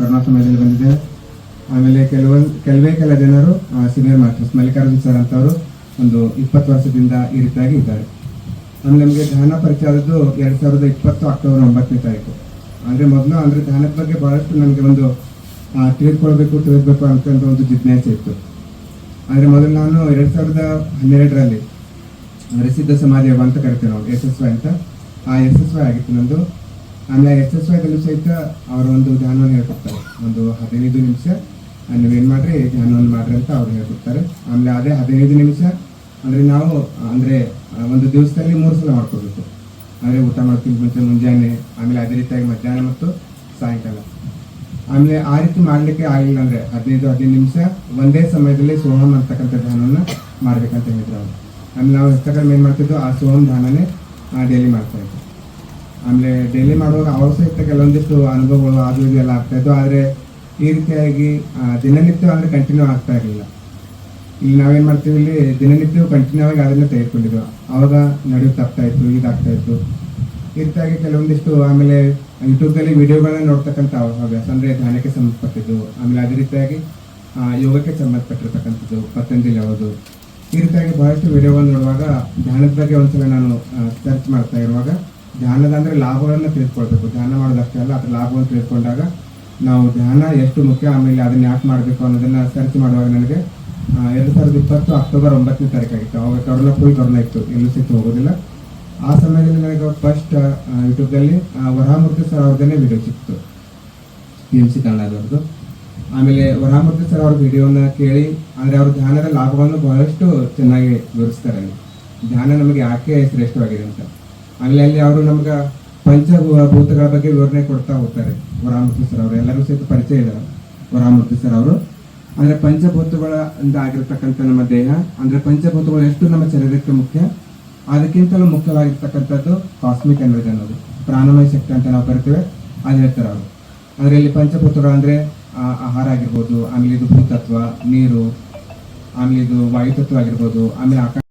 Corona ಸಮಯದಲ್ಲಿ ಬಂದಿದೆ. ಆಮೇಲೆ ಕೆಲ ಜನರು ಸೀನಿಯರ್ ಮಾಸ್ಟರ್ಸ್ ಮಲ್ಲಿಕಾರ್ಜುನ್ ಸರ್ ಅಂತವರು ಒಂದು 20 ವರ್ಷದಿಂದ ಈ ರೀತಿಯಾಗಿ ಇದ್ದಾರೆ. ಆಮೇಲೆ ನಮಗೆ ಧ್ಯಾನ ಪರಿಚಯ ಆದದ್ದು 2020 ಅಕ್ಟೋಬರ್ 9ನೇ ತಾರೀಕು. ಅಂದರೆ ಮೊದಲು ಅಂದರೆ ಧ್ಯಾನದ ಬಗ್ಗೆ ಬಹಳಷ್ಟು ನನಗೆ ಒಂದು ತಿಳಿಬೇಕು ಅಂತ ಒಂದು ಜಿಜ್ಞಾಸೆ ಇತ್ತು. ಆದರೆ ಮೊದಲು ನಾನು 2012ರಲ್ಲಿ ಸಿದ್ಧ ಸಮಾಧಿ ಯೋಗ ಅಂತ ಕರಿತೀವಿ ನಾವು, SSY ಅಂತ. ಆ SSY ಆಗಿತ್ತು ನಂದು. ಆಮೇಲೆ SSYದಲ್ಲೂ ಸಹಿತ ಅವರು ಒಂದು ಧ್ಯಾನವನ್ನು ಹೇಳ್ಕೊಡ್ತಾರೆ. ಒಂದು 15 ನಿಮಿಷ ನೀವೇನು ಮಾಡಿರಿ ಧ್ಯಾನವನ್ನು ಮಾಡಿರಿ ಅಂತ ಅವ್ರು ಹೇಳ್ಕೊಡ್ತಾರೆ. ಆಮೇಲೆ ಅದೇ 15 ನಿಮಿಷ ಅಂದರೆ ನಾವು ಅಂದರೆ ಒಂದು ದಿವಸದಲ್ಲಿ 3 ಸಲ ಮಾಡ್ಕೋಬೇಕು. ಅಂದರೆ ಊಟ ಮಾಡ್ತೀನಿ ಮುಂಚೆ ಮುಂಜಾನೆ, ಆಮೇಲೆ ಅದೇ ರೀತಿಯಾಗಿ ಮಧ್ಯಾಹ್ನ ಮತ್ತು ಸಾಯಂಕಾಲ. ಆಮೇಲೆ ಆ ರೀತಿ ಮಾಡಲಿಕ್ಕೆ ಆಗಿಲ್ಲ ಅಂದರೆ 15 ನಿಮಿಷ ಒಂದೇ ಸಮಯದಲ್ಲಿ ಸೋಹಂ ಅಂತಕ್ಕಂಥ ಧ್ಯಾನವನ್ನು ಮಾಡ್ಬೇಕಂತ ಹೇಳಿದ್ರು ಅವರು. ಆಮೇಲೆ ನಾವು ಹೆಚ್ಚು ಕಡಿಮೆ ಏನು ಮಾಡ್ತಿದ್ದೋ ಆ ಸೋಹಂ ಧ್ಯಾನನೇ ಡೈಲಿ ಮಾಡ್ತಾ ಇದ್ವಿ. ಆಮೇಲೆ ಡೈಲಿ ಮಾಡುವಾಗ ಅವ್ರ ಸಹಿತ ಕೆಲವೊಂದಿಷ್ಟು ಅನುಭವಗಳು ಅದು ಇದು ಎಲ್ಲ ಆಗ್ತಾ ಇದ್ದು. ಆದರೆ ಈ ರೀತಿಯಾಗಿ ದಿನನಿತ್ಯ ಅಂದರೆ ಕಂಟಿನ್ಯೂ ಆಗ್ತಾ ಇರಲಿಲ್ಲ. ಇಲ್ಲಿ ನಾವೇನು ಮಾಡ್ತೀವಿ, ಇಲ್ಲಿ ದಿನನಿತ್ಯ ಕಂಟಿನ್ಯೂ ಆಗಿ ಅದನ್ನು ತೆಗೆದುಕೊಂಡಿದ್ವು. ಆವಾಗ ನಡೆಯೋದು ತಪ್ತಾ ಇತ್ತು, ಇದಾಗ್ತಾ ಇತ್ತು. ಈ ರೀತಿಯಾಗಿ ಕೆಲವೊಂದಿಷ್ಟು ಆಮೇಲೆ ಯೂಟ್ಯೂಬ್ನಲ್ಲಿ ವಿಡಿಯೋಗಳನ್ನ ನೋಡ್ತಕ್ಕಂಥ ಹವ್ಯಾಸ ಅಂದರೆ ಧ್ಯಾನಕ್ಕೆ ಸಂಬಂಧಪಟ್ಟಿದ್ದು. ಆಮೇಲೆ ಅದೇ ರೀತಿಯಾಗಿ ಯೋಗಕ್ಕೆ ಸಂಬಂಧಪಟ್ಟಿರ್ತಕ್ಕಂಥದ್ದು, ಪತಂಜಲಿ ಯಾವುದು, ಈ ರೀತಿಯಾಗಿ ಬಹಳಷ್ಟು ವಿಡಿಯೋಗಳನ್ನು ನೋಡುವಾಗ ಧ್ಯಾನದ ಬಗ್ಗೆ ಒಂದ್ಸಲ ನಾನು ಸರ್ಚ್ ಮಾಡ್ತಾ ಇರುವಾಗ ಧ್ಯಾನದ ಅಂದರೆ ಲಾಭಗಳನ್ನು ತಿಳಿದುಕೊಳ್ಬೇಕು. ಧ್ಯಾನ ಮಾಡೋದಷ್ಟೇ ಅಲ್ಲ, ಅದರ ಲಾಭವನ್ನು ತಿಳಿದುಕೊಂಡಾಗ ನಾವು ಧ್ಯಾನ ಎಷ್ಟು ಮುಖ್ಯ, ಆಮೇಲೆ ಅದನ್ನು ಯಾಕೆ ಮಾಡಬೇಕು ಅನ್ನೋದನ್ನು ಸರ್ಚ್ ಮಾಡುವಾಗ ನನಗೆ 2020 ಅಕ್ಟೋಬರ್ 9ನೇ ತಾರೀಕಾಗಿತ್ತು. ಅವಾಗ ಕೊರೋನಾ ಇತ್ತು, ಎಲ್ಲೂ ಸಿಕ್ತು ಹೋಗೋದಿಲ್ಲ. ಆ ಸಮಯದಲ್ಲಿ ನನಗೆ ಫಸ್ಟ್ ಯೂಟ್ಯೂಬ್ನಲ್ಲಿ ವರಹಾಮೂರ್ತಿ ಸರ್ ಅವ್ರದ್ದೇ ವಿಡಿಯೋ ಸಿಕ್ತು, PMC ಕನ್ನಡದವ್ರದ್ದು. ಆಮೇಲೆ ವರಹಾಮೂರ್ತಿ ಸರ್ ಅವ್ರ ವಿಡಿಯೋನ ಕೇಳಿ ಅಂದರೆ ಅವ್ರ ಧ್ಯಾನದ ಲಾಭಗಳನ್ನು ಬಹಳಷ್ಟು ಚೆನ್ನಾಗಿ ವಿವರಿಸ್ತಾರೆ. ಅಲ್ಲಿ ಧ್ಯಾನ ನಮಗೆ ಯಾಕೆ ಶ್ರೇಷ್ಠವಾಗಿದೆ ಅಂತ. ಆಮೇಲೆ ಅಲ್ಲಿ ಅವರು ನಮ್ಗೆ ಪಂಚಭೂತಗಳ ಬಗ್ಗೆ ವಿವರಣೆ ಕೊಡ್ತಾ ಹೋಗ್ತಾರೆ ವರಹಾಮೂರ್ತಿ ಸರ್ ಅವರು. ಎಲ್ಲರೂ ಸಹಿತ ಪರಿಚಯ ಇದ್ದಾರೆ ವರಹಾಮೂರ್ತಿ ಸರ್ ಅವರು. ಅಂದರೆ ಪಂಚಭೂತಗಳಿಂದ ಆಗಿರ್ತಕ್ಕಂಥ ನಮ್ಮ ದೇಹ, ಅಂದರೆ ಪಂಚಭೂತಗಳು ಎಷ್ಟು ನಮ್ಮ ಶರೀರಕ್ಕೆ ಮುಖ್ಯ, ಅದಕ್ಕಿಂತಲೂ ಮುಖ್ಯವಾಗಿರ್ತಕ್ಕಂಥದ್ದು ಕಾಸ್ಮಿಕ್ ಎನರ್ಜಿ ಅನ್ನೋದು, ಪ್ರಾಣಮಯ ಶಕ್ತಿ ಅಂತ ನಾವು ಕರಿತೇವೆ, ಅದು ಹೇಳ್ತಾರೆ ಅವರು. ಅಂದರೆ ಇಲ್ಲಿ ಪಂಚಭೂತಗಳು ಅಂದರೆ ಆಹಾರ ಆಗಿರ್ಬೋದು, ಆಮೇಲೆ ಇದು ಭೂತತ್ವ, ನೀರು, ಆಮೇಲೆ ಇದು ವಾಯುತತ್ವ ಆಗಿರ್ಬೋದು, ಆಮೇಲೆ ಆಕಾಶ